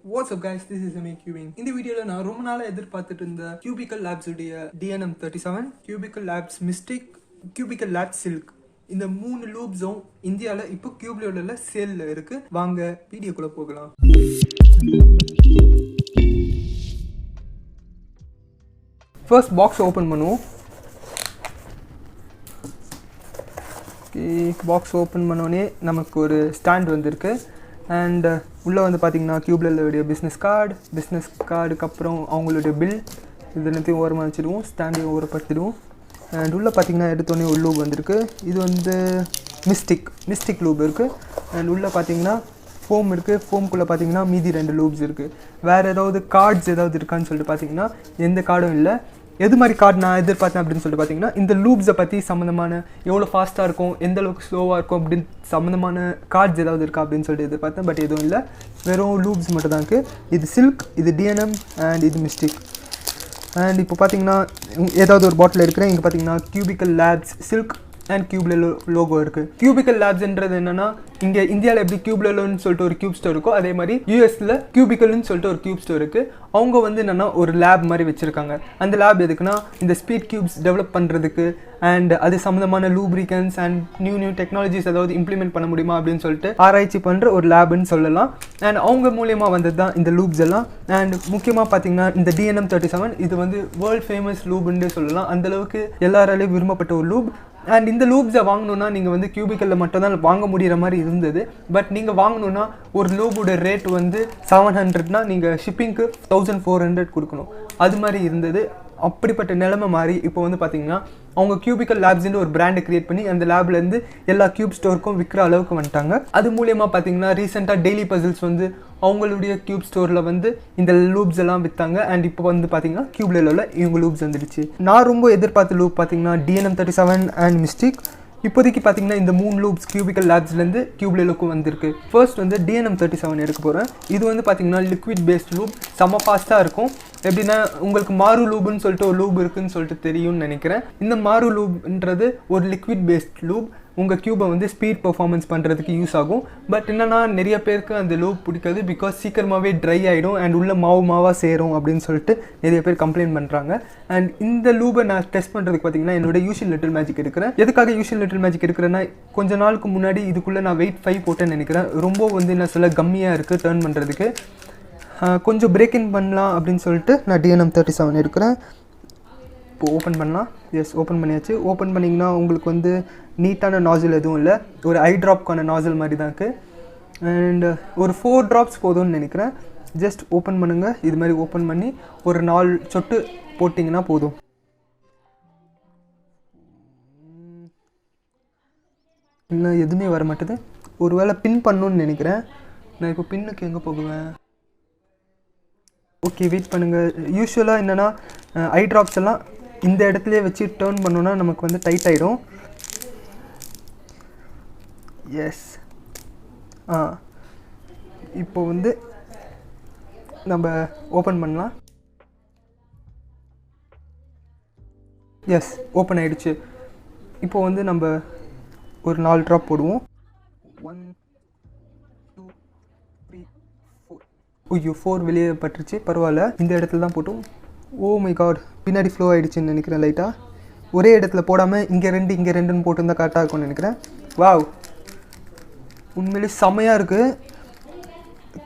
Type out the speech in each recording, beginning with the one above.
What's up guys, this is me Cubing. In the video நான் ரொம்ப நாளா எதிர்பார்த்துட்டு இருந்த Cubicle Labs உடைய DNM-37, Cubicle Labs Mystic, Cubicle Labs Silk இந்த மூணு லூப்ஸும் இந்தியாவில் இப்போ Cubelelo சேல்ல இருக்கு. வாங்க வீடியோக்குள்ள போகலாம். ஃபர்ஸ்ட் பாக்ஸ் ஓப்பன் பண்ணுவோம். பாக்ஸ் ஓப்பன் பண்ணோடனே நமக்கு ஒரு ஸ்டாண்ட் வந்திருக்கு. அண்ட் உள்ளே வந்து பார்த்திங்கன்னா Cubelelo பிஸ்னஸ் கார்டுக்கு அப்புறம் அவங்களுடைய பில் இது எல்லாத்தையும் ஓரமாக வச்சுடுவோம். ஸ்டாண்டையும் ஓரப்படுத்திடுவோம். அண்ட் உள்ளே பார்த்திங்கன்னா எடுத்தோடனே ஒரு லூப் வந்திருக்கு. இது வந்து மிஸ்டிக் லூப் இருக்குது. அண்ட் உள்ளே பார்த்திங்கன்னா ஃபோம் இருக்குது. ஃபோம்குள்ளே பார்த்திங்கன்னா மீதி 2 லூப்ஸ் இருக்குது. வேறு ஏதாவது கார்ட்ஸ் ஏதாவது இருக்கான்னு சொல்லிட்டு பார்த்திங்கன்னா எந்த கார்டும் இல்லை. எது மாதிரி கார்டு நான் எதிர்பார்த்தேன் அப்படின்னு சொல்லிட்டு பார்த்தீங்கன்னா இந்த லூப்ஸை பற்றி சம்மந்தமான எவ்வளோ ஃபாஸ்ட்டாக இருக்கும், எந்த அளவுக்கு ஸ்லோவாக இருக்கும் அப்படின்னு சம்மந்தமான கார்ட்ஸ் ஏதாவது இருக்கா அப்படின்னு சொல்லிட்டு எதிர்பார்த்தேன். பட் எதுவும் இல்லை, வெறும் லூப்ஸ் மட்டும் தான் இருக்குது. இது சில்க், இது DNM அண்ட் இது மிஸ்டிக். அண்ட் இப்போ பார்த்தீங்கன்னா ஏதாவது ஒரு பாட்டில் இருக்கிறேன். இங்கே பார்த்தீங்கன்னா Cubicle Labs Silk and Cubelelo logo இருக்குது. Cubicle Labsன்றது என்னென்னா இங்கே இந்தியாவில் எப்படி Cubeleloன்னு சொல்லிட்டு ஒரு கியூப் ஸ்டோர் இருக்கோ அதே மாதிரி யூஎஸில் Cubicleன்னு சொல்லிட்டு ஒரு கியூப் ஸ்டோர் இருக்குது. அவங்க வந்து என்னென்னா ஒரு லேப் மாதிரி வச்சுருக்காங்க. அந்த லேப் எதுக்குன்னா இந்த ஸ்பீட் கியூப்ஸ் டெவலப் பண்ணுறதுக்கு அண்ட் அது சம்மந்தமான லூப்ரிகன்ஸ் அண்ட் நியூ டெக்னாலஜிஸ் ஏதாவது இம்ப்ளிமெண்ட் பண்ண முடியுமா அப்படின்னு சொல்லிட்டு ஆராய்ச்சி பண்ணுற ஒரு லேப்னு சொல்லலாம். அண்ட் அவங்க மூலியமாக வந்தது தான் இந்த லூப்ஸ் எல்லாம். அண்ட் முக்கியமாக பார்த்தீங்கன்னா இந்த DNM-37 இது வந்து வேர்ல்ட் ஃபேமஸ் லூப்னு சொல்லலாம். அந்தளவுக்கு எல்லாராலையும் விரும்பப்பட்ட ஒரு லூப். அண்ட் இந்த லூப்ஸை வாங்கணுன்னா நீங்கள் வந்து Cubicleல மட்டும் தான் வாங்க முடிகிற மாதிரி இருந்தது. பட் நீங்கள் வாங்கணுன்னா ஒரு லூபோட ரேட் வந்து 700னா நீங்கள் ஷிப்பிங்க்கு 1400 கொடுக்கணும். அது மாதிரி இருந்தது. அப்படிப்பட்ட நிலைமை மாறி இப்போ வந்து பார்த்தீங்கன்னா அவங்க Cubicle Labsன்னு ஒரு பிராண்டை கிரியேட் பண்ணி அந்த லேப்லேருந்து எல்லா கியூப் ஸ்டோருக்கும் விற்கிற அளவுக்கு வந்துட்டாங்க. அது மூலியமாக பார்த்தீங்கன்னா ரீசெண்டாக டெய்லி பசில்ஸ் வந்து அவங்களுடைய கியூப் ஸ்டோரில் வந்து இந்த லூப்ஸ் எல்லாம் விற்றாங்க. அண்ட் இப்போ வந்து பார்த்தீங்கன்னா Cubeleloல இவங்க லூப்ஸ் வந்துடுச்சு. நான் ரொம்ப எதிர்பார்த்த லூப் பார்த்தீங்கன்னா DNM-37 அண்ட் மிஸ்டிக். இப்போதைக்கு பார்த்தீங்கன்னா இந்த 3 லூப்ஸ் Cubicle Labsலேருந்து Cubeleloக்கு வந்திருக்கு. ஃபர்ஸ்ட் வந்து DNM-37 எடுக்க போகிறேன். இது வந்து பார்த்தீங்கன்னா லிக்விட் பேஸ்ட் லூப், செம்ம ஃபாஸ்ட்டாக இருக்கும். எப்படின்னா உங்களுக்கு மாறு லூப்னு சொல்லிட்டு ஒரு லூப் இருக்குன்னு சொல்லிட்டு தெரியும்னு நினைக்கிறேன். இந்த மாறு லூப்ன்றது ஒரு லிக்விட் பேஸ்ட் லூப். உங்கள் கியூபை வந்து ஸ்பீட் பர்ஃபார்மன்ஸ் பண்ணுறதுக்கு யூஸ் ஆகும். பட் என்னென்னா நிறைய பேருக்கு அந்த லூப் பிடிக்காது. பிகாஸ் சீக்கிரமாகவே ட்ரை ஆகிடும் அண்ட் உள்ள மாவாக சேரும் அப்படின்னு சொல்லிட்டு நிறைய பேர் கம்ப்ளைண்ட் பண்ணுறாங்க. அண்ட் இந்த லூபை நான் டெஸ்ட் பண்ணுறதுக்கு பார்த்தீங்கன்னா என்னோட யூஷுவல் லிட்டில் மேஜிக் எடுக்கிறேன். எதுக்காக யூஷுவல் லிட்டில் மேஜிக் எடுக்கிறேன்னா கொஞ்ச நாளுக்கு முன்னாடி இதுக்குள்ளே நான் வெயிட் 5 போட்டேன்னு நினைக்கிறேன். ரொம்ப வந்து என்ன சொல்ல கம்மியாக இருக்குது டர்ன் பண்ணுறதுக்கு. கொஞ்சம் பிரேக் இன் பண்ணலாம் அப்படின்னு சொல்லிட்டு நான் DNM-37 எடுக்கிறேன். இப்போ ஓப்பன் பண்ணலாம். எஸ், ஓப்பன் பண்ணியாச்சு. ஓப்பன் பண்ணிங்கன்னா உங்களுக்கு வந்து நீட்டான நாசில் எதுவும் இல்லை, ஒரு ஐ ட்ராப்க்கான நாசில் மாதிரி தான் இருக்குது. அண்ட் ஒரு 4 ட்ராப்ஸ் போதும்னு நினைக்கிறேன். ஜஸ்ட் ஓப்பன் பண்ணுங்கள். இது மாதிரி ஓப்பன் பண்ணி ஒரு 4 சொட்டு போட்டிங்கன்னா போதும். இல்லை, எதுவுமே வர மாட்டேது. ஒரு வேளை பின் பண்ணணுன்னு நினைக்கிறேன். நான் இப்போ பின்னுக்கு எங்கே போகுவேன்? ஓகே, வெயிட் பண்ணுங்கள். யூஸ்வலாக என்னென்னா ஐ ட்ராப்ஸ் எல்லாம் இந்த இடத்துலையே வச்சு டேர்ன் பண்ணோன்னா நமக்கு வந்து டைட் ஆகிடும். எஸ், இப்போ வந்து நம்ம ஓப்பன் பண்ணலாம். எஸ், ஓப்பன் ஆகிடுச்சு. இப்போ வந்து நம்ம ஒரு 4 ட்ராப் போடுவோம். 1 2 3 4. ஐயோ, 4 வெளியே பட்டுருச்சு. பரவாயில்ல, இந்த இடத்துல தான் போட்டோம். ஓ மை காட், பின்னாடி ஃப்ளோ ஆகிடுச்சின்னு நினைக்கிறேன். லைட்டாக ஒரே இடத்துல போடாமல் இங்கே 2 இங்கே 2ன்னு போட்டுருந்தால் கரெக்டாக இருக்கும்னு நினைக்கிறேன். வாவ், உண்மையிலே செம்மையாக இருக்குது.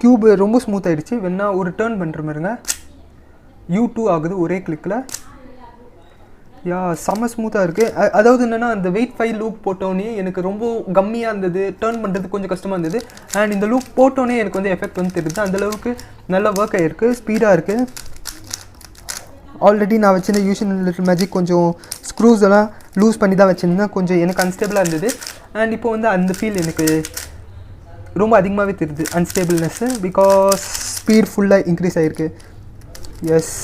க்யூப் ரொம்ப ஸ்மூத் ஆகிடுச்சு. வேணா ஒரு டேர்ன் பண்ணுற மாதிரிங்க U2 ஆகுது ஒரே கிளிக்கில். செம்ம ஸ்மூத்தாக இருக்குது. அதாவது என்னென்னா அந்த வெயிட் 5 லூப் போட்டோன்னே எனக்கு ரொம்ப கம்மியாக இருந்தது, டேர்ன் பண்ணுறதுக்கு கொஞ்சம் கஷ்டமாக இருந்தது. அண்ட் இந்த லூப் போட்டோன்னே எனக்கு வந்து எஃபெக்ட் வந்து தெரியுது. அந்தளவுக்கு நல்லா ஒர்க் ஆகிருக்கு, ஸ்பீடாக இருக்குது. ஆல்ரெடி நான் வச்சுருந்த யூஷுவல் லிட்டில் மேஜிக் கொஞ்சம் ஸ்க்ரூஸ் எல்லாம் லூஸ் பண்ணி தான் வச்சுருந்தேன். கொஞ்சம் எனக்கு அன்ஸ்டேபிளாக இருந்தது. அண்ட் இப்போ வந்து அந்த ஃபீல் எனக்கு ரொம்ப அதிகமாகவே தெரியுது, அன்ஸ்டேபிள்னஸ்ஸு. பிகாஸ் ஸ்பீட் ஃபுல்லாக இன்க்ரீஸ் ஆகிருக்கு. எஸ்,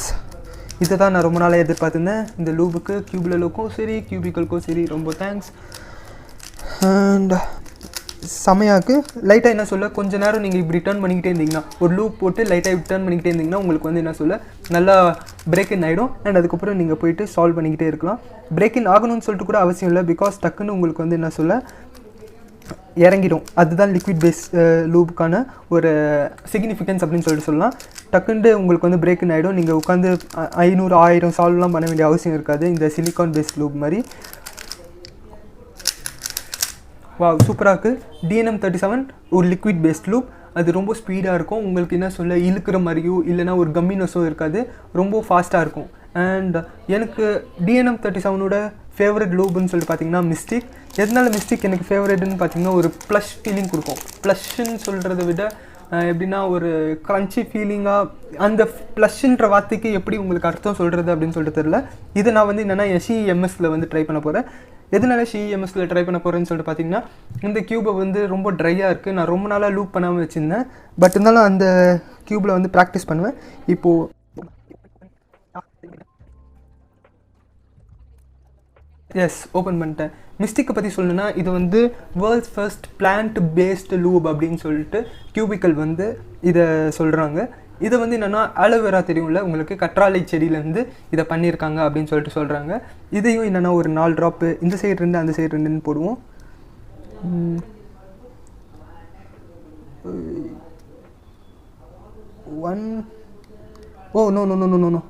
இதை தான் நான் ரொம்ப நாளாக எதிர்பார்த்துருந்தேன். இந்த லூபுக்கு Cubeleloக்கும் சரி Cubicleக்கும் சரி ரொம்ப தேங்க்ஸ். அண்ட் செமையாக்கு லைட்டாக என்ன சொல்ல, கொஞ்சம் நேரம் நீங்கள் இப்படி டர்ன் பண்ணிக்கிட்டே இருந்தீங்கன்னா, ஒரு லூப் போட்டு லைட்டாக டர்ன் பண்ணிக்கிட்டே இருந்தீங்கன்னா உங்களுக்கு வந்து என்ன சொல்ல நல்லா பிரேக் இன் ஆகிடும். அண்ட் அதுக்கப்புறம் நீங்கள் போயிட்டு சால்வ் பண்ணிக்கிட்டே இருக்கலாம். பிரேக் இன் ஆகணும்னு சொல்லிட்டு கூட அவசியம் இல்லை. பிகாஸ் டக்குன்னு உங்களுக்கு வந்து என்ன சொல்ல இறங்கிடும். அதுதான் லிக்விட் பேஸ் லூபுக்கான ஒரு சிக்னிஃபிகன்ஸ் அப்படின்னு சொல்லிட்டு சொல்லலாம். டக்குண்டு உங்களுக்கு வந்து பிரேக்குன்னு ஆகிடும். நீங்கள் உட்காந்து 500 1000 சால்வ்லாம் பண்ண வேண்டிய அவசியம் இருக்காது இந்த சிலிக்கான் பேஸ் லூப் மாதிரி. வா சூப்பராக இருக்குது. DNM-37 ஒரு லிக்விட் பேஸ்ட் லூப். அது ரொம்ப ஸ்பீடாக இருக்கும். உங்களுக்கு என்ன சொல்ல இழுக்கிற மாதிரியோ இல்லைனா ஒரு கம்மினஸோ இருக்காது. ரொம்ப ஃபாஸ்ட்டாக இருக்கும். அண்ட் எனக்கு DNM-37ஓட ஃபேவரட் லூப்னு சொல்லிட்டு பார்த்தீங்கன்னா மிஸ்டிக். எதனால மிஸ்டிக் எனக்கு ஃபேவரட்னு பார்த்தீங்கன்னா ஒரு ப்ளஷ் ஃபீலிங் கொடுக்கும். ப்ளஷ்ன்னு சொல்கிறத விட எப்படின்னா ஒரு க்ரன்ச்சி ஃபீலிங்காக, அந்த ப்ளஷ்ன்ற வார்த்தைக்கு எப்படி உங்களுக்கு அர்த்தம் சொல்கிறது அப்படின்னு சொல்லிட்டு தெரில. இதை நான் வந்து என்னென்னா CEMSல வந்து ட்ரை பண்ண போகிறேன். எதனால CEMSல ட்ரை பண்ண போகிறேன்னு சொல்லிட்டு பார்த்தீங்கன்னா இந்த க்யூபை வந்து ரொம்ப ட்ரையாக இருக்குது. நான் ரொம்ப நாளாக லூப் பண்ணாமல் வச்சுருந்தேன். பட் இருந்தாலும் அந்த க்யூபில் வந்து ப்ராக்டிஸ் பண்ணுவேன். இப்போது எஸ் ஓப்பன் பண்ணிட்டேன். மிஸ்டிக்கை பற்றி சொல்லணுன்னா இது வந்து world's first plant based loop அப்படின்னு சொல்லிட்டு கியூபிக்கல் வந்து இதை சொல்கிறாங்க. இதை வந்து என்னென்னா ஆலோவேரா தெரியும்ல உங்களுக்கு, கற்றாழை செடியிலேருந்து இதை பண்ணியிருக்காங்க அப்படின்னு சொல்லிட்டு சொல்கிறாங்க. இதையும் என்னென்னா ஒரு 4 ட்ராப்பு இந்த சைடு 2 அந்த சைடு 2ன்னு போடுவோம். 1 oh no no no no no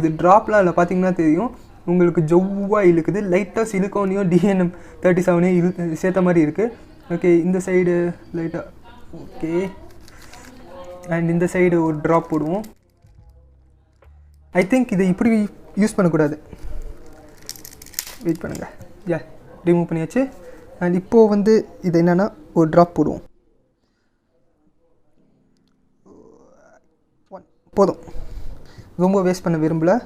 இது ட்ராப்லாம் இல்லை. பார்த்தீங்கன்னா தெரியும் உங்களுக்கு ஜவ்வாக இழுக்குது. லைட்டாக சிலிக்கானையும் DNM-37 சேர்த்த மாதிரி இருக்குது. ஓகே இந்த சைடு லைட்டாக ஓகே. அண்ட் இந்த சைடு ஒரு ட்ராப் போடுவோம். ஐ திங்க் இதை இப்படி யூஸ் பண்ணக்கூடாது. வெயிட் பண்ணுங்கள். யா ரிமூவ் பண்ணியாச்சு. அண்ட் இப்போது வந்து இது என்னென்னா ஒரு ட்ராப் போடுவோம். போதும், ரொம்ப வேஸ்ட் பண்ண விரும்பலை.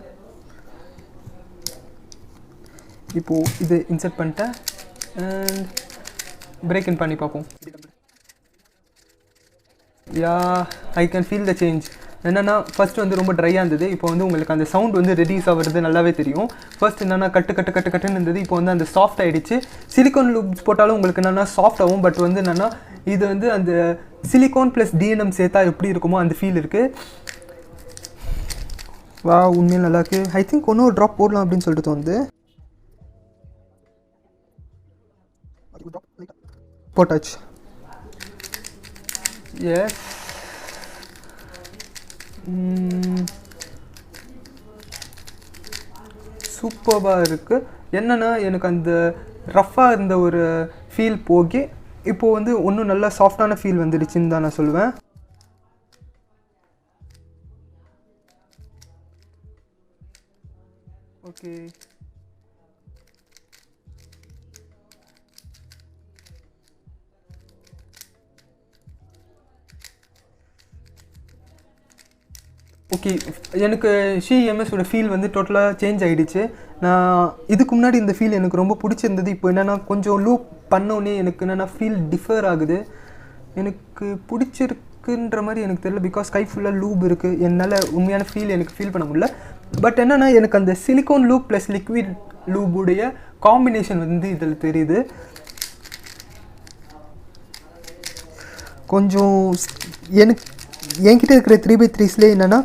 இப்போது இது இன்சர்ட் பண்ணிட்டேன் அண்ட் பிரேக் இன் பண்ணி பார்ப்போம். Yeah I can feel the change. என்னென்னா ஃபஸ்ட் வந்து ரொம்ப ட்ரையாக இருந்தது. இப்போ வந்து உங்களுக்கு அந்த சவுண்ட் வந்து ரெடியூஸ் ஆகிறது நல்லாவே தெரியும். ஃபர்ஸ்ட் என்னென்னா கட்டுன்னு இருந்தது. இப்போ வந்து அந்த சாஃப்ட் ஆகிடுச்சு. சிலிக்கான் லூப்ஸ் போட்டாலும் உங்களுக்கு என்னென்னா சாஃப்ட் ஆகும். பட் வந்து என்னென்னா இது வந்து அந்த சிலிக்கான் ப்ளஸ் DNM சேர்த்தா எப்படி இருக்குமோ அந்த ஃபீல் இருக்குது. வா உண்மையாக நல்லாயிருக்கு. ஐ திங்க் ஒன்றும் ஒரு ட்ராப் போடலாம் அப்படின்னு சொல்லிட்டு தோணுது. போட்டாச்சு. எஸ் சூப்பராக இருக்குது. என்னென்னா எனக்கு அந்த ரஃப்பாக இருந்த ஒரு ஃபீல் போகி இப்போது வந்து இன்னும் நல்லா சாஃப்டான ஃபீல் வந்துடுச்சுன்னு தான் நான் சொல்லுவேன். ஓகே ஓகே எனக்கு CEMSோட ஃபீல் வந்து டோட்டலாக சேஞ்ச் ஆகிடுச்சு. நான் இதுக்கு முன்னாடி இந்த ஃபீல் எனக்கு ரொம்ப பிடிச்சிருந்தது. இப்போ என்னென்னா கொஞ்சம் லூப் பண்ணோன்னே எனக்கு என்னென்னா ஃபீல் டிஃபர் ஆகுது. எனக்கு பிடிச்சிருக்குன்ற மாதிரி எனக்கு தெரியல. பிகாஸ் கை ஃபுல்லாக லூப் இருக்குது. என்னால் உண்மையான ஃபீல் எனக்கு ஃபீல் பண்ண முடியல. பட் என்னென்னா எனக்கு அந்த சிலிக்கான் லூப் ப்ளஸ் லிக்விட் லூபுடைய காம்பினேஷன் வந்து இதில் தெரியுது. கொஞ்சம் என்கிட்ட இருக்கிற 3x3ஸ்லேயே என்னென்னா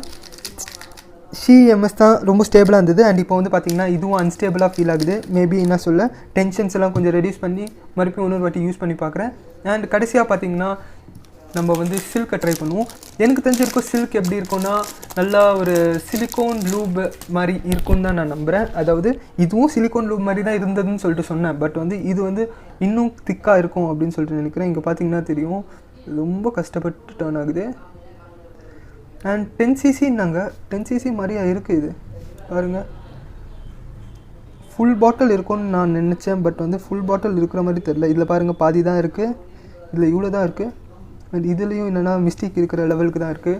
CEMS தான் ரொம்ப ஸ்டேபிளாக இருந்தது. அண்ட் இப்போ வந்து பார்த்திங்கன்னா இதுவும் அன்ஸ்டேபிளாக ஃபீல் ஆகுது. மேபி என்ன சொல்ல டென்ஷன்ஸ் எல்லாம் கொஞ்சம் ரெடியூஸ் பண்ணி மறுபடியும் இன்னொரு வாட்டி யூஸ் பண்ணி பார்க்குறேன். அண்ட் கடைசியாக பார்த்திங்கன்னா நம்ம வந்து சில்கை ட்ரை பண்ணுவோம். எனக்கு தெரிஞ்சிருக்கும் சில்க் எப்படி இருக்கும்னா நல்லா ஒரு சிலிக்கான் லூப் மாதிரி இருக்கும்னு தான் நான் நம்புகிறேன். அதாவது இதுவும் சிலிக்கான் லூப் மாதிரி தான் இருந்ததுன்னு சொல்லிட்டு சொன்னேன். பட் வந்து இது வந்து இன்னும் திக்காக இருக்கும் அப்படின்னு சொல்லிட்டு நினைக்கிறேன். இங்கே பார்த்திங்கன்னா தெரியும் ரொம்ப கஷ்டப்பட்டு டர்ன் ஆகுது. அண்ட் 10cc 10cc மாதிரியா இருக்குது இது பாருங்கள். ஃபுல் பாட்டில் இருக்கும்னு நான் நினச்சேன். பட் வந்து ஃபுல் பாட்டில் இருக்கிற மாதிரி தெரில. இதில் பாருங்கள் பாதி தான் இருக்குது. இதில் இவ்வளோ தான் இருக்குது. அண்ட் இதுலேயும் என்னென்னா மிஸ்டேக் இருக்கிற லெவலுக்கு தான் இருக்குது.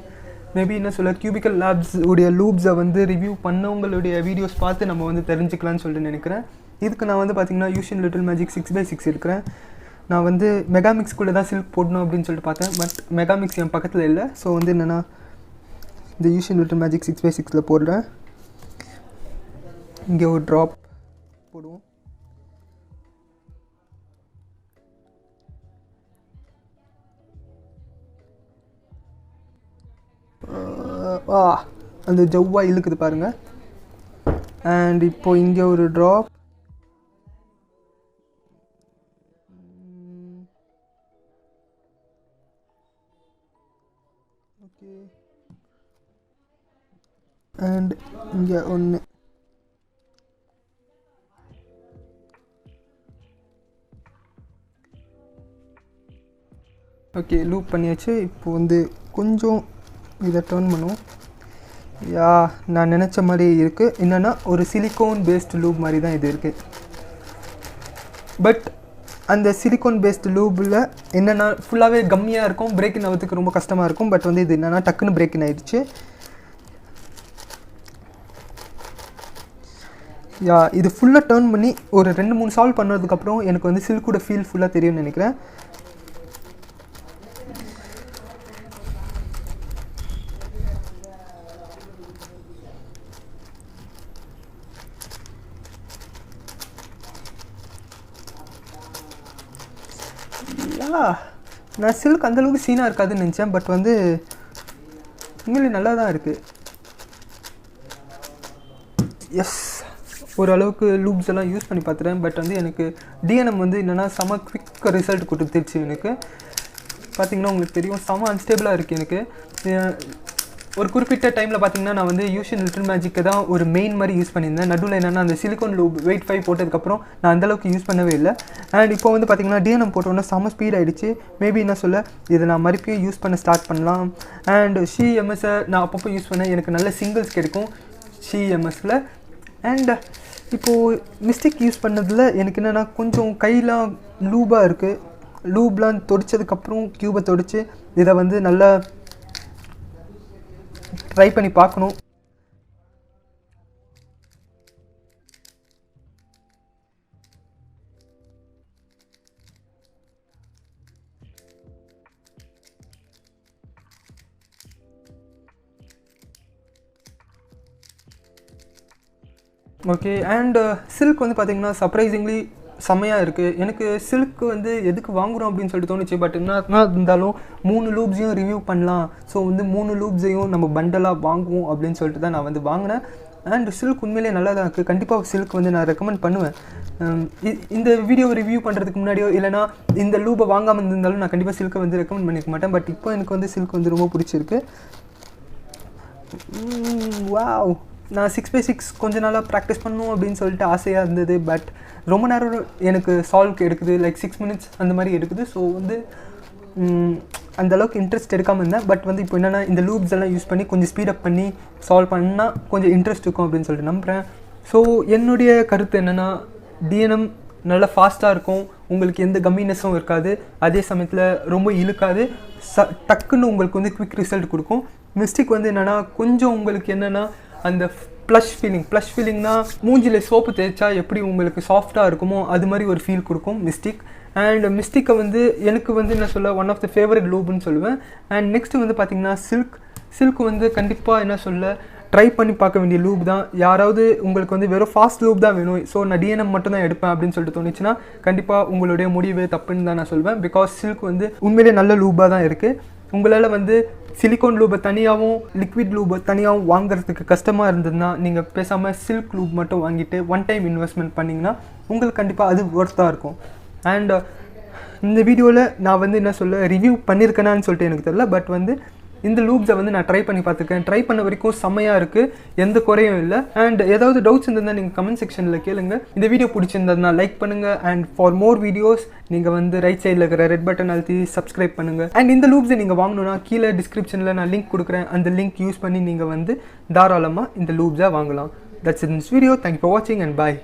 மேபி என்ன சொல்ல Cubicle Labs உடைய லூப்ஸை வந்து ரிவ்யூ பண்ணவங்களுடைய வீடியோஸ் பார்த்து நம்ம வந்து தெரிஞ்சுக்கலான்னு சொல்லிட்டு நினைக்கிறேன். இதுக்கு நான் வந்து பார்த்திங்கன்னா யூஷன் லிட்டில் மேஜிக் 6x6 இருக்கிறேன். நான் வந்து மெகாமிக்ஸ்குள்ளே தான் சில்க் போடணும் அப்படின்னு சொல்லிட்டு பார்த்தேன். பட் மெகாமிக்ஸ் என் பக்கத்தில் இல்லை. ஸோ வந்து என்னென்னா இந்த யூஷன் லிட்டில் மேஜிக் 6x6 போடுறேன். இங்கே ஒரு ட்ராப் போடுவோம். அந்த ஜவ்வாக இழுக்குது பாருங்கள். அண்ட் இப்போது இங்கே ஒரு ட்ராப். அண்ட் இங்கே ஒன்று. ஓகே, லூப் பண்ணியாச்சு. இப்போ வந்து கொஞ்சம் இதை டர்ன் பண்ணுவோம். யா, நான் நினச்ச மாதிரி இருக்குது. என்னென்னா ஒரு சிலிக்கோன் பேஸ்டு லூப் மாதிரி தான் இது இருக்குது. பட் அந்த சிலிக்கோன் பேஸ்டு லூப்பில் என்னென்னா ஃபுல்லாகவே கம்மியாக இருக்கும், பிரேக்கின் ஆகிறதுக்கு ரொம்ப கஷ்டமாக இருக்கும். பட் வந்து இது என்னென்னா டக்குன்னு பிரேக்கின் ஆகிடுச்சு. யா, இது ஃபுல்லாக டர்ன் பண்ணி ஒரு 2-3 சால்வ் பண்ணுறதுக்கப்புறம் எனக்கு வந்து சில்கோட ஃபீல் ஃபுல்லாக தெரியும்னு நினைக்கிறேன். நான் சில்க் அந்தளவுக்கு சீனாக இருக்காதுன்னு நினச்சேன். பட் வந்து உண்மையிலே நல்லா தான் இருக்குது. எஸ், ஓரளவுக்கு லூப்ஸ் எல்லாம் யூஸ் பண்ணி பார்த்துட்டேன். பட் வந்து எனக்கு டிஎன்எம் வந்து என்னென்னா செம குவிக் ரிசல்ட் கொடுத்துருச்சு. எனக்கு பார்த்திங்கன்னா உங்களுக்கு தெரியும், செம அன்ஸ்டேபிளாக இருக்குது. எனக்கு ஒரு குறிப்பிட்ட டைமில் பார்த்திங்கன்னா நான் வந்து யூஷன் லிட்டில் மேஜிக்கை தான் ஒரு மெயின் மாதிரி யூஸ் பண்ணியிருந்தேன். நடுவில் என்னென்னா அந்த சிலிக்கான் லூப் வெயிட் 5 போட்டதுக்கப்புறம் நான் அந்தளவுக்கு யூஸ் பண்ணவே இல்லை. அண்ட் இப்போ வந்து பார்த்திங்கன்னா டிஎன்எம் போட்டோன்னா செம ஸ்பீட் ஆகிடுச்சு. மேபி என்ன சொல்ல, இதை நான் மறுபடியும் யூஸ் பண்ண ஸ்டார்ட் பண்ணலாம். அண்ட் சிஎம்எஸ்ஸை நான் அப்பப்போ யூஸ் பண்ணேன், எனக்கு நல்ல சிங்கிள்ஸ் கிடைக்கும் சிஎம்எஸில். அண்ட் இப்போது மிஸ்டேக் யூஸ் பண்ணதில் எனக்கு என்னென்னா கொஞ்சம் கையெலாம் லூபாக இருக்குது. லூப்லாம் தொடிச்சதுக்கப்புறம் க்யூபை தொடிச்சு இதை வந்து நல்லா ட்ரை பண்ணி பார்க்கணும். ஓகே, அண்ட் சில்க் வந்து பார்த்திங்கன்னா சர்ப்ரைசிங்லி செம்மையாக இருக்குது. எனக்கு சில்க் வந்து எதுக்கு வாங்குகிறோம் அப்படின்னு சொல்லிட்டு தோணுச்சு. பட் என்ன இருந்தாலும் 3 லூப்ஸையும் ரிவ்யூ பண்ணலாம். ஸோ வந்து 3 லூப்ஸையும் நம்ம பண்டலாக வாங்குவோம் அப்படின்னு சொல்லிட்டு தான் நான் வந்து வாங்கினேன். அண்ட் சில்க் உண்மையிலே நல்லா தான் இருக்குது. கண்டிப்பாக சில்க் வந்து நான் ரெக்கமெண்ட் பண்ணுவேன். இந்த வீடியோ ரிவ்யூ பண்ணுறதுக்கு முன்னாடியோ இல்லைனா இந்த லூப்பை வாங்காமல் இருந்தாலும் நான் கண்டிப்பாக சில்க்கை வந்து ரெக்கமெண்ட் பண்ணிக்க மாட்டேன். பட் இப்போ எனக்கு வந்து சில்க் வந்து ரொம்ப பிடிச்சிருக்கு. வாவ், நான் 6x6 கொஞ்ச நாளாக ப்ராக்டிஸ் பண்ணணும் அப்படின்னு சொல்லிட்டு ஆசையாக இருந்தது. பட் ரொம்ப நேரம் எனக்கு சால்வ்க்கு எடுக்குது, லைக் 6 மினிட்ஸ் அந்த மாதிரி எடுக்குது. ஸோ வந்து அந்தளவுக்கு இன்ட்ரெஸ்ட் எடுக்காமல் இருந்தேன். பட் வந்து இப்போ என்னென்னா இந்த லூப்ஸ் எல்லாம் யூஸ் பண்ணி கொஞ்சம் ஸ்பீடப் பண்ணி சால்வ் பண்ணால் கொஞ்சம் இன்ட்ரெஸ்ட் இருக்கும் அப்படின்னு சொல்லிட்டு நம்புகிறேன். ஸோ என்னுடைய கருத்து என்னென்னா, டிஎன்எம் நல்லா ஃபாஸ்ட்டாக இருக்கும், உங்களுக்கு எந்த கம்மினஸும் இருக்காது, அதே சமயத்தில் ரொம்ப இழுக்காது, டக்குன்னு உங்களுக்கு வந்து குவிக் ரிசல்ட் கொடுக்கும். மிஸ்டேக் வந்து என்னென்னா கொஞ்சம் உங்களுக்கு என்னென்னா அந்த ப்ளஷ் ஃபீலிங்னா மூஞ்சில் சோப்பு தேய்ச்சா எப்படி உங்களுக்கு சாஃப்டாக இருக்குமோ அது மாதிரி ஒரு ஃபீல் கொடுக்கும் மிஸ்டேக். அண்ட் மிஸ்டேக்கை வந்து எனக்கு வந்து என்ன சொல்ல ஒன் ஆஃப் த ஃபேவரட் லூப்னு சொல்லுவேன். அண்ட் நெக்ஸ்ட்டு வந்து பார்த்திங்கன்னா சில்க் வந்து கண்டிப்பாக என்ன சொல்ல ட்ரை பண்ணி பார்க்க வேண்டிய லூப் தான். யாராவது உங்களுக்கு வந்து வெறும் ஃபாஸ்ட் லூப் தான் வேணும், ஸோ நான் டிஎன்எம் மட்டும் தான் எடுப்பேன் அப்படின்னு சொல்லிட்டு தோணுச்சுன்னா கண்டிப்பாக உங்களுடைய முடிவு தப்புன்னு தான் நான் சொல்வேன். பிகாஸ் சில்க் வந்து உண்மையிலே நல்ல லூப்பாக தான் இருக்குது. உங்களால் வந்து சிலிக்கான் லூபை தனியாகவும் லிக்விட் லூபை தனியாகவும் வாங்குறதுக்கு கஷ்டமாக இருந்ததுன்னா நீங்கள் பேசாமல் சில்க் லூப் மட்டும் வாங்கிட்டு ஒன் டைம் இன்வெஸ்ட்மெண்ட் பண்ணிங்கன்னா உங்களுக்கு கண்டிப்பாக அது ஒர்த்தாக இருக்கும். அண்ட் இந்த வீடியோவில் நான் வந்து என்ன சொல்ல ரிவ்யூ பண்ணியிருக்கேனான்னு சொல்லிட்டு எனக்கு தெரியல. பட் வந்து இந்த லூப்ஸை வந்து நான் ட்ரை பண்ணி பார்த்துருக்கேன். ட்ரை பண்ண வரைக்கும் செம்மையாக இருக்குது, எந்த குறையும் இல்லை. அண்ட் ஏதாவது டவுட்ஸ் இருந்ததுன்னா நீங்கள் கமெண்ட் செக்ஷனில் கேளுங்க. இந்த வீடியோ பிடிச்சிருந்ததுனா லைக் பண்ணுங்கள். அண்ட் ஃபார் மோர் வீடியோஸ் நீங்கள் வந்து ரைட் சைடில் இருக்கிற ரெட் பட்டன் அழுத்தி சப்ஸ்கிரைப் பண்ணுங்கள். அண்ட் இந்த லூப்ஸை நீங்கள் வாங்கணுன்னா கீழே டிஸ்கிரிப்ஷனில் நான் லிங்க் கொடுக்குறேன். அந்த லிங்க் யூஸ் பண்ணி நீங்கள் வந்து தாராளமாக இந்த லூப்ஸை வாங்கலாம். That's in this video. Thank you for வாட்சிங் அண்ட் பாய்.